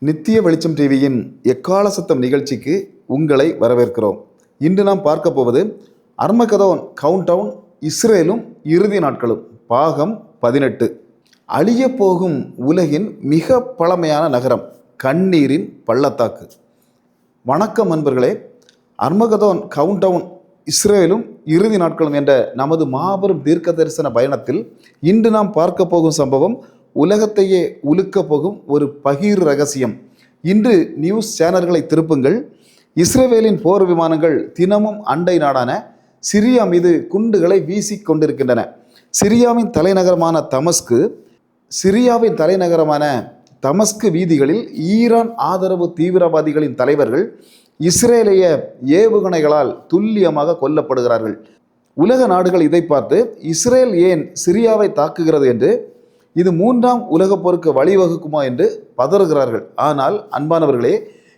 நித்திய வெளிச்சம் டிவியின் எக்கால சத்தம் நிகழ்ச்சிக்கு உங்களை வரவேற்கிறோம். இன்று நாம் பார்க்க போவது அர்மகதோன் கவுண்டவுன் இஸ்ரேலும் இறுதி நாட்களும் பாகம் 18. அழிய போகும் உலகின் மிக பழமையான நகரம், கண்ணீரின் பள்ளத்தாக்கு. வணக்கம் நண்பர்களே. அர்மகதோன் கவுண்டவுன் இஸ்ரேலும் இறுதி நாட்களும் என்ற நமது மாபெரும் தீர்க்க தரிசன பயணத்தில் இன்று நாம் பார்க்க போகும் சம்பவம் உலகத்தையே உலுக்க போகும் ஒரு பகீர் ரகசியம். இன்று நியூஸ் சேனல்களை திருப்புங்கள். இஸ்ரேலின் போர் விமானங்கள் தினமும் அண்டை நாடான சிரியா மீது குண்டுகளை வீசி கொண்டிருக்கின்றன. சிரியாவின் தலைநகரமான தமஸ்கு வீதிகளில் ஈரான் ஆதரவு தீவிரவாதிகளின் தலைவர்கள் இஸ்ரேலிய ஏவுகணைகளால் துல்லியமாக கொல்லப்படுகிறார்கள். உலக நாடுகள் இதை பார்த்து இஸ்ரேல் ஏன் சிரியாவை தாக்குகிறது என்று, இது 3ஆம் உலகப் போருக்கு வழிவகுக்குமா என்று பதறுகிறார்கள். ஆனால் அன்பானவர்களே,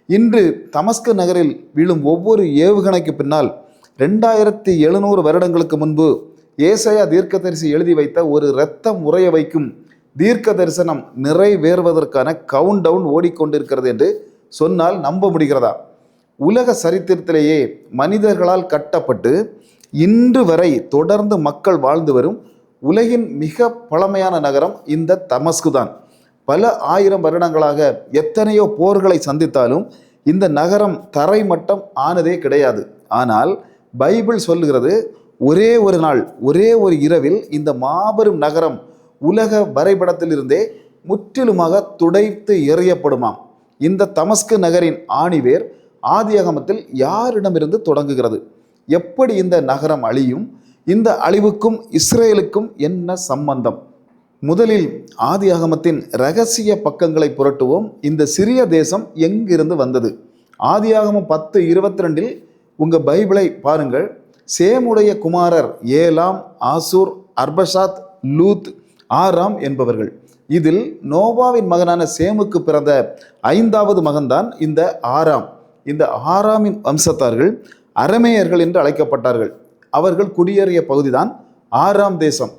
இன்று தமஸ்கு நகரில் விழும் ஒவ்வொரு ஏவுகணைக்கு பின்னால் 2700 வருடங்களுக்கு முன்பு ஏசாயா தீர்க்கதரிசி எழுதி வைத்த ஒரு இரத்தம் உறைய வைக்கும் தீர்க்க தரிசனம் நிறைவேறுவதற்கான கவுண்டவுன் ஓடிக்கொண்டிருக்கிறது என்று சொன்னால் நம்ப முடிகிறதா? உலக சரித்திரத்திலேயே மனிதர்களால் கட்டப்பட்டு இன்று வரை தொடர்ந்து மக்கள் வாழ்ந்து வரும் உலகின் மிக பழமையான நகரம் இந்த தமஸ்கு தான். பல ஆயிரம் வருடங்களாக எத்தனையோ போர்களை சந்தித்தாலும் இந்த நகரம் தரைமட்டம் ஆனதே கிடையாது. ஆனால் பைபிள் சொல்லுகிறது, ஒரே ஒரு நாள், ஒரே ஒரு இரவில் இந்த மாபெரும் நகரம் உலக வரைபடத்திலிருந்தே முற்றிலுமாக துடைத்து எறியப்படுமாம். இந்த தமஸ்கு நகரின் ஆணிவேர் ஆதியாகமத்தில் யாரிடமிருந்து தொடங்குகிறது? எப்படி இந்த நகரம் அழியும்? இந்த அழிவுக்கும் இஸ்ரேலுக்கும் என்ன சம்பந்தம்? முதலில் ஆதியாகமத்தின் இரகசிய பக்கங்களை புரட்டுவோம். இந்த சிறிய தேசம் எங்கிருந்து வந்தது? ஆதியாகமம் 10:22 உங்கள் பைபிளை பாருங்கள். சேமுடைய குமாரர் ஏலாம், ஆசூர், அர்பஷாத், லூத், ஆராம் என்பவர்கள். இதில் நோவாவின் மகனான சேமுக்கு பிறந்த 5வது மகன்தான் இந்த ஆராம். இந்த ஆராமின் வம்சத்தார்கள் அரமேயர்கள் என்று அழைக்கப்பட்டார்கள். அவர்கள் குடியேறிய பகுதிதான் ஆராம் தேசம்.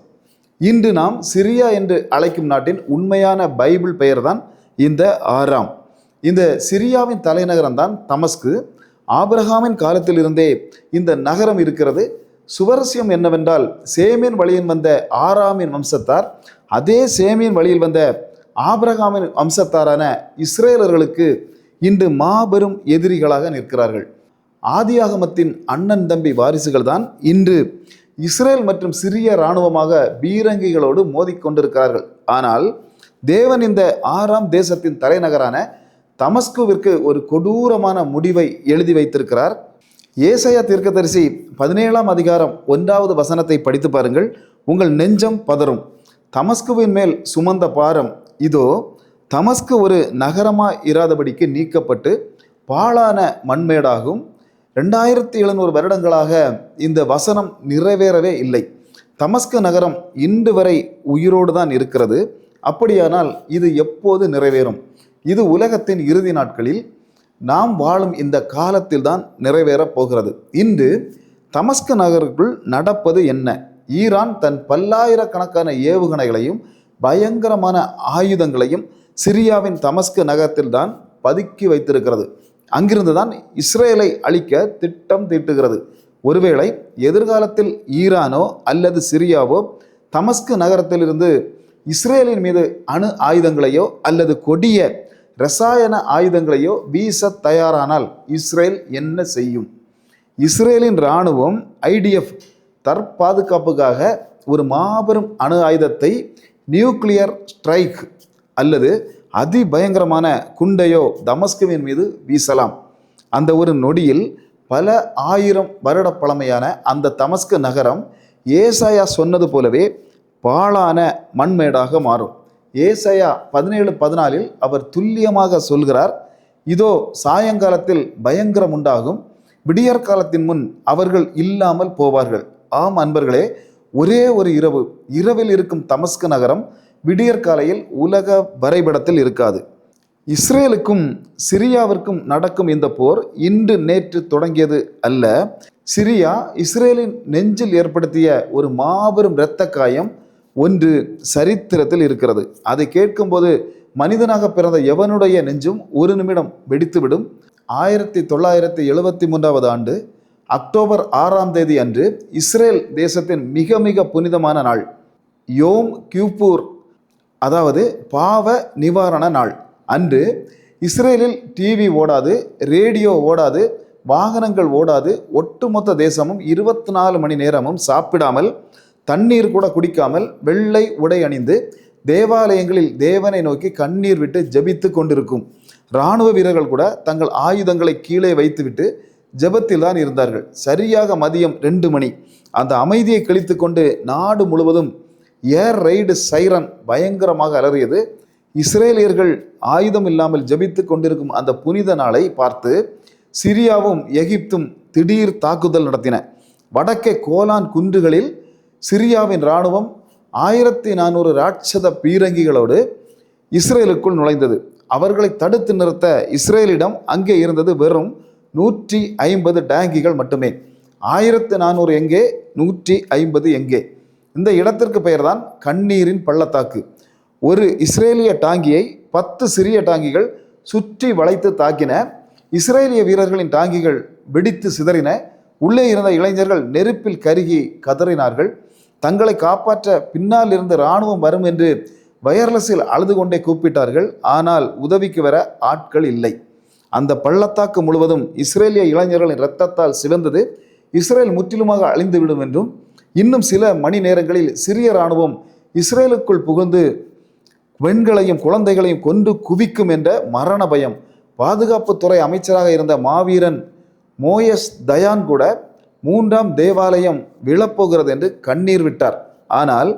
இன்று நாம் சிரியா என்று அழைக்கும் நாட்டின் உண்மையான பைபிள் பெயர்தான் இந்த ஆராம். இந்த சிரியாவின் தலைநகரம்தான் தமஸ்கு. ஆபிரகாமின் காலத்திலிருந்தே இந்த நகரம் இருக்கிறது. சுவாரஸ்யம் என்னவென்றால், சேமின் வழியில் வந்த ஆராமின் வம்சத்தார் அதே சேமின் வழியில் வந்த ஆபிரகாமின் வம்சத்தாரான இஸ்ரேலர்களுக்கு இன்று மாபெரும் எதிரிகளாக நிற்கிறார்கள். ஆதியாகமத்தின் அண்ணன் தம்பி வாரிசுகள் தான் இன்று இஸ்ரேல் மற்றும் சிரிய இராணுவமாக பீரங்கிகளோடு மோதிக்கொண்டிருக்கிறார்கள். ஆனால் தேவன் இந்த ஆராம் தேசத்தின் தலைநகரான தமஸ்குவிற்கு ஒரு கொடூரமான முடிவை எழுதி வைத்திருக்கிறார். ஏசாயா தீர்க்கதரிசி 17ஆம் அதிகாரம் 1வது வசனத்தை படித்து பாருங்கள். உங்கள் நெஞ்சம் பதறும். தமஸ்குவின் மேல் சுமந்த பாரம் இதோ தமஸ்கு ஒரு நகரமாய் இராதபடிக்கு நீக்கப்பட்டு பாழான மண்மேடாகும். 2700 வருடங்களாக இந்த வசனம் நிறைவேறவே இல்லை. தமஸ்கு நகரம் இன்று வரை உயிரோடு தான் இருக்கிறது. அப்படியானால் இது எப்போது நிறைவேறும்? இது உலகத்தின் இறுதி நாட்களில் நாம் வாழும் இந்த காலத்தில் தான் நிறைவேறப் போகிறது. இன்று தமஸ்கு நகருக்குள் நடப்பது என்ன? ஈரான் தன் பல்லாயிரக்கணக்கான ஏவுகணைகளையும் பயங்கரமான ஆயுதங்களையும் சிரியாவின் தமஸ்கு நகரத்தில் தான் பதுக்கி வைத்திருக்கிறது. அங்கிருந்து தான் இஸ்ரேலை அழிக்க திட்டம் தீட்டுகிறது. ஒருவேளை எதிர்காலத்தில் ஈரானோ அல்லது சிரியாவோ தமஸ்கு நகரத்திலிருந்து இஸ்ரேலின் மீது அணு ஆயுதங்களையோ அல்லது கொடிய இரசாயன ஆயுதங்களையோ வீச தயாரானால் இஸ்ரேல் என்ன செய்யும்? இஸ்ரேலின் இராணுவம் IDF தற்பாதுகாப்புக்காக ஒரு மாபெரும் அணு ஆயுதத்தை, நியூக்ளியர் ஸ்ட்ரைக் அல்லது அதிபயங்கரமான குண்டையோ தமஸ்குவின் மீது வீசலாம். அந்த ஒரு நொடியில் பல ஆயிரம் வருட பழமையான அந்த தமஸ்கு நகரம் ஏசாயா சொன்னது போலவே பாழான மண்மேடாக மாறும். ஏசாயா 17:14 அவர் துல்லியமாக சொல்கிறார், இதோ சாயங்காலத்தில் பயங்கரம் உண்டாகும், விடியற்காலத்தின் முன் அவர்கள் இல்லாமல் போவார்கள். ஆம் அன்பர்களே, ஒரே ஒரு இரவில் இருக்கும் தமஸ்கு நகரம் விடியற்காலையில் உலக வரைபடத்தில் இருக்காது. இஸ்ரேலுக்கும் சிரியாவிற்கும் நடக்கும் இந்த போர் இன்று நேற்று தொடங்கியது அல்ல. சிரியா இஸ்ரேலின் நெஞ்சில் ஏற்படுத்திய ஒரு மாபெரும் இரத்த காயம் ஒன்று சரித்திரத்தில் இருக்கிறது. அதை கேட்கும்போது மனிதனாக பிறந்த எவனுடைய நெஞ்சும் ஒரு நிமிடம் வெடித்துவிடும். 1973 ஆண்டு அக்டோபர் 6 அன்று இஸ்ரேல் தேசத்தின் மிக மிக புனிதமான நாள் யோம் கியூப்பூர், அதாவது பாவ நிவாரண நாள். அன்று இஸ்ரேலில் டிவி ஓடாது, ரேடியோ ஓடாது, வாகனங்கள் ஓடாது. ஒட்டுமொத்த தேசமும் 24 மணி நேரமும் சாப்பிடாமல், தண்ணீர் கூட குடிக்காமல், வெள்ளை உடை அணிந்து தேவாலயங்களில் தேவனை நோக்கி கண்ணீர் விட்டு ஜெபித்து கொண்டிருக்கும். இராணுவ வீரர்கள் கூட தங்கள் ஆயுதங்களை கீழே வைத்துவிட்டு ஜெபத்தில் தான் இருந்தார்கள். சரியாக மதியம் 2 மணி அந்த அமைதியை கழித்து கொண்டு நாடு முழுவதும் ஏர் ரைடு சைரன் பயங்கரமாக அலறியது. இஸ்ரேலியர்கள் ஆயுதம் இல்லாமல் ஜெபித்து கொண்டிருக்கும் அந்த புனித நாளை பார்த்து சிரியாவும் எகிப்தும் திடீர் தாக்குதல் நடத்தின. வடக்கே கோலான் குன்றுகளில் சிரியாவின் இராணுவம் 1400 ராட்சத பீரங்கிகளோடு இஸ்ரேலுக்குள் நுழைந்தது. அவர்களை தடுத்து நிறுத்த இஸ்ரேலிடம் அங்கே இருந்தது வெறும் 150 டேங்கிகள் மட்டுமே. 1400 எங்கே, 150 எங்கே? இந்த இடத்திற்கு பெயர்தான் கண்ணீரின் பள்ளத்தாக்கு. ஒரு இஸ்ரேலிய டாங்கியை 10 சிறிய டாங்கிகள் சுற்றி வளைத்து தாக்கின. இஸ்ரேலிய வீரர்களின் டாங்கிகள் வெடித்து சிதறின. உள்ளே இருந்த இளைஞர்கள் நெருப்பில் கருகி கதறினார்கள். தங்களை காப்பாற்ற பின்னால் இருந்து இராணுவம் வரும் என்று வயர்லெஸில் அழுது கொண்டே கூப்பிட்டார்கள். ஆனால் உதவிக்கு வர ஆட்கள் இல்லை. அந்த பள்ளத்தாக்கு முழுவதும் இஸ்ரேலிய இளைஞர்களின் இரத்தத்தால் சிவந்தது. இஸ்ரேல் முற்றிலுமாக அழிந்துவிடும் என்றும், இன்னும் சில மணி நேரங்களில் சிரிய இராணுவம் இஸ்ரேலுக்குள் புகுந்து பெண்களையும் குழந்தைகளையும் கொண்டு குவிக்கும் என்ற மரண பயம். பாதுகாப்புத்துறை அமைச்சராக இருந்த மாவீரன் மோயஸ் தயான் கூட 3ஆம் தேவாலயம் விழப்போகிறது என்று கண்ணீர் விட்டார். ஆனால்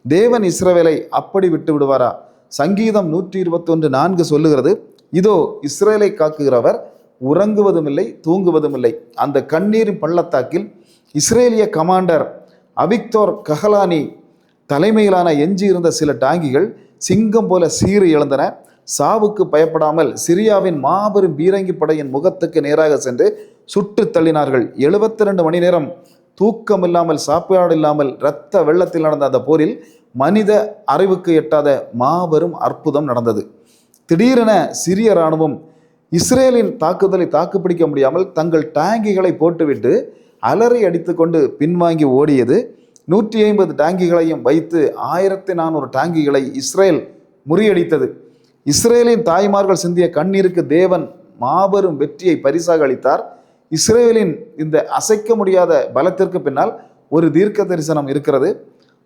தேவன் இஸ்ரவேலை அப்படி விட்டு விடுவாரா? சங்கீதம் 121:4 சொல்லுகிறது, இதோ இஸ்ரேலை காக்குகிறவர் உறங்குவதும் இல்லை, தூங்குவதும் இல்லை. அந்த கண்ணீரின் பள்ளத்தாக்கில் இஸ்ரேலிய கமாண்டர் அவிக்தோர் கஹலானி தலைமையிலான எஞ்சியிருந்த சில டாங்கிகள் சிங்கம் போல சீறி எழுந்தன. சாவுக்கு பயப்படாமல் சிரியாவின் மாபெரும் பீரங்கி படையின் முகத்துக்கு நேராக சென்று சுட்டு தள்ளினார்கள். 72 மணி நேரம் தூக்கமில்லாமல், சாப்பாடு இல்லாமல், இரத்த வெள்ளத்தில் நடந்த அந்த போரில் மனித அறிவுக்கு எட்டாத மாபெரும் அற்புதம் நடந்தது. திடீரென சிரிய இராணுவம் இஸ்ரேலின் தாக்குதலை தாக்குப்பிடிக்க முடியாமல் தங்கள் டாங்கிகளை போட்டுவிட்டு அலறி அடித்து கொண்டு பின்வாங்கி ஓடியது. 150 டாங்கிகளையும் வைத்து 1400 டாங்கிகளை இஸ்ரேல் முறியடித்தது. இஸ்ரேலின் தாய்மார்கள் சிந்திய கண்ணீருக்கு தேவன் மாபெரும் வெற்றியை பரிசாக அளித்தார். இஸ்ரேலின் இந்த அசைக்க முடியாத பலத்திற்கு பின்னால் ஒரு தீர்க்க தரிசனம் இருக்கிறது.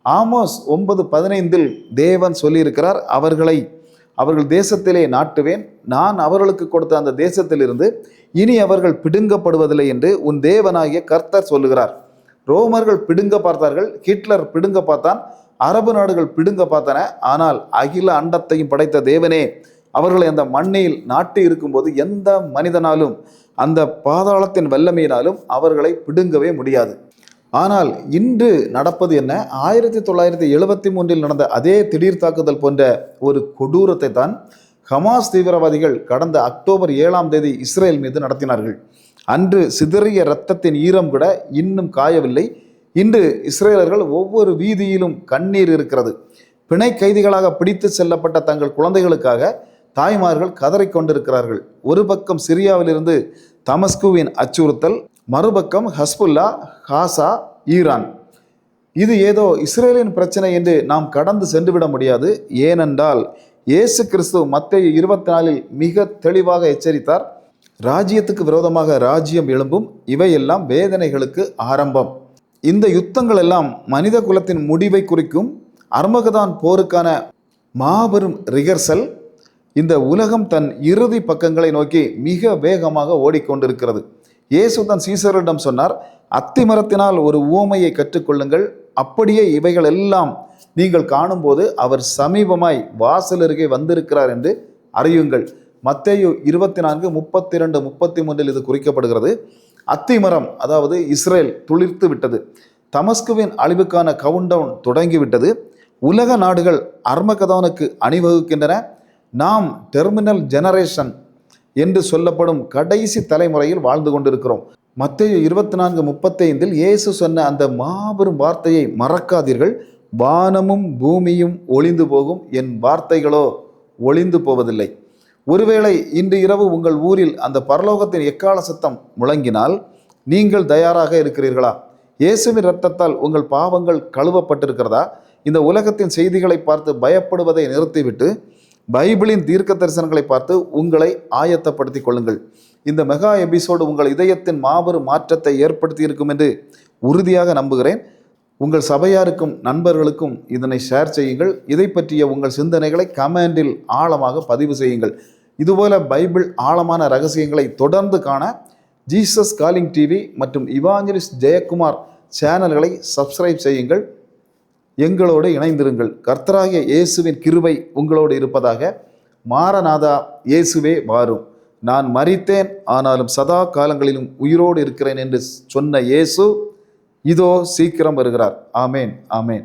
ஆமோஸ் 9:15 தேவன் சொல்லியிருக்கிறார், அவர்கள் தேசத்திலே நாட்டுவேன், நான் அவர்களுக்கு கொடுத்த அந்த தேசத்திலிருந்து இனி அவர்கள் பிடுங்கப்படுவதில்லை என்று உன் தேவனாகிய கர்த்தர் சொல்லுகிறார். ரோமர்கள் பிடுங்க பார்த்தார்கள், ஹிட்லர் பிடுங்க பார்த்தான், அரபு நாடுகள் பிடுங்க பார்த்தன. ஆனால் அகில அண்டத்தையும் படைத்த தேவனே அவர்களை அந்த மண்ணில் நாட்டி இருக்கும்போது எந்த மனிதனாலும் அந்த பாதாளத்தின் வல்லமையினாலும் அவர்களை பிடுங்கவே முடியாது. ஆனால் இன்று நடப்பது என்ன? 1973 நடந்த அதே திடீர் தாக்குதல் போன்ற ஒரு கொடூரத்தை தான் ஹமாஸ் தீவிரவாதிகள் கடந்த அக்டோபர் 7 இஸ்ரேல் மீது நடத்தினார்கள். அன்று சிதறிய இரத்தத்தின் ஈரம் கூட இன்னும் காயவில்லை. இன்று இஸ்ரேலர்கள் ஒவ்வொரு வீதியிலும் கண்ணீர் இருக்கிறது. பிணை கைதிகளாக பிடித்து செல்லப்பட்ட தங்கள் குழந்தைகளுக்காக தாய்மார்கள் கதறிக்கொண்டிருக்கிறார்கள். ஒரு பக்கம் சிரியாவிலிருந்து தமஸ்குவின் அச்சுறுத்தல், மறுபக்கம் ஹஸ்புல்லா, காசா, ஈரான். இது ஏதோ இஸ்ரேலின் பிரச்சனை என்று நாம் கடந்து சென்றுவிட முடியாது. ஏனென்றால் இயேசு கிறிஸ்து மத்தேயு 24 மிக தெளிவாக எச்சரித்தார், ராஜ்யத்துக்கு விரோதமாக ராஜ்யம் எழும்பும், இவையெல்லாம் வேதனைகளுக்கு ஆரம்பம். இந்த யுத்தங்கள் எல்லாம் மனித குலத்தின் முடிவை குறிக்கும். அர்மகதான் போருக்கான மாபெரும் ரிகர்சல். இந்த உலகம் தன் இறுதி பக்கங்களை நோக்கி மிக வேகமாக ஓடிக்கொண்டிருக்கிறது. இயேசு தன் சீசரிடம் சொன்னார், அத்திமரத்தினால் ஒரு உவமையை கற்றுக்கொள்ளுங்கள், அப்படியே இவைகள் எல்லாம் நீங்கள் காணும்போது அவர் சமீபமாய் வாசல் அருகே வந்திருக்கிறார் என்று அறியுங்கள். மத்தேயு 24:32-33 இது குறிக்கப்படுகிறது. அத்திமரம், அதாவது இஸ்ரேல் துளிர்த்து விட்டது. தமஸ்குவின் அழிவுக்கான கவுண்டவுன் தொடங்கிவிட்டது. உலக நாடுகள் அர்மகதானுக்கு அணிவகுக்கின்றன. நாம் டெர்மினல் ஜெனரேஷன் என்று சொல்லப்படும் கடைசி தலைமுறையில் வாழ்ந்து கொண்டிருக்கிறோம். மத்தேயு 24:35 இயேசு சொன்ன அந்த மாபெரும் வார்த்தையை மறக்காதீர்கள். வானமும் பூமியும் ஒளிந்து போகும், என் வார்த்தைகளோ ஒளிந்து போவதில்லை. ஒருவேளை இன்று இரவு உங்கள் ஊரில் அந்த பரலோகத்தின் எக்கால சத்தம் முழங்கினால் நீங்கள் தயாராக இருக்கிறீர்களா? இயேசுவின் இரத்தத்தால் உங்கள் பாவங்கள் கழுவப்பட்டிருக்கிறதா? இந்த உலகத்தின் செய்திகளை பார்த்து பயப்படுவதை நிறுத்திவிட்டு பைபிளின் தீர்க்க தரிசனங்களை பார்த்து உங்களை ஆயத்தப்படுத்திக் கொள்ளுங்கள். இந்த மெகா எபிசோடு உங்கள் இதயத்தின் மாபெரும் மாற்றத்தை ஏற்படுத்தி இருக்கும் என்று உறுதியாக நம்புகிறேன். உங்கள் சபையாருக்கும் நண்பர்களுக்கும் இதனை ஷேர் செய்யுங்கள். இதை பற்றிய உங்கள் சிந்தனைகளை கமெண்டில் ஆழமாக பதிவு செய்யுங்கள். இதுபோல பைபிள் ஆழமான ரகசியங்களை தொடர்ந்து காண ஜீசஸ் காலிங் டிவி மற்றும் இவாஞ்சலிஸ்ட் ஜெயக்குமார் சேனல்களை சப்ஸ்கிரைப் செய்யுங்கள். எங்களோடு இணைந்திருங்கள். கர்த்தராகிய இயேசுவின் கிருபை உங்களோடு இருப்பதாக. மாரநாதா, இயேசுவே வாரும். நான் மரித்தேன், ஆனாலும் சதா காலங்களிலும் உயிரோடு இருக்கிறேன் என்று சொன்ன இயேசு இதோ சீக்கிரம் வருகிறார். ஆமேன், ஆமேன்.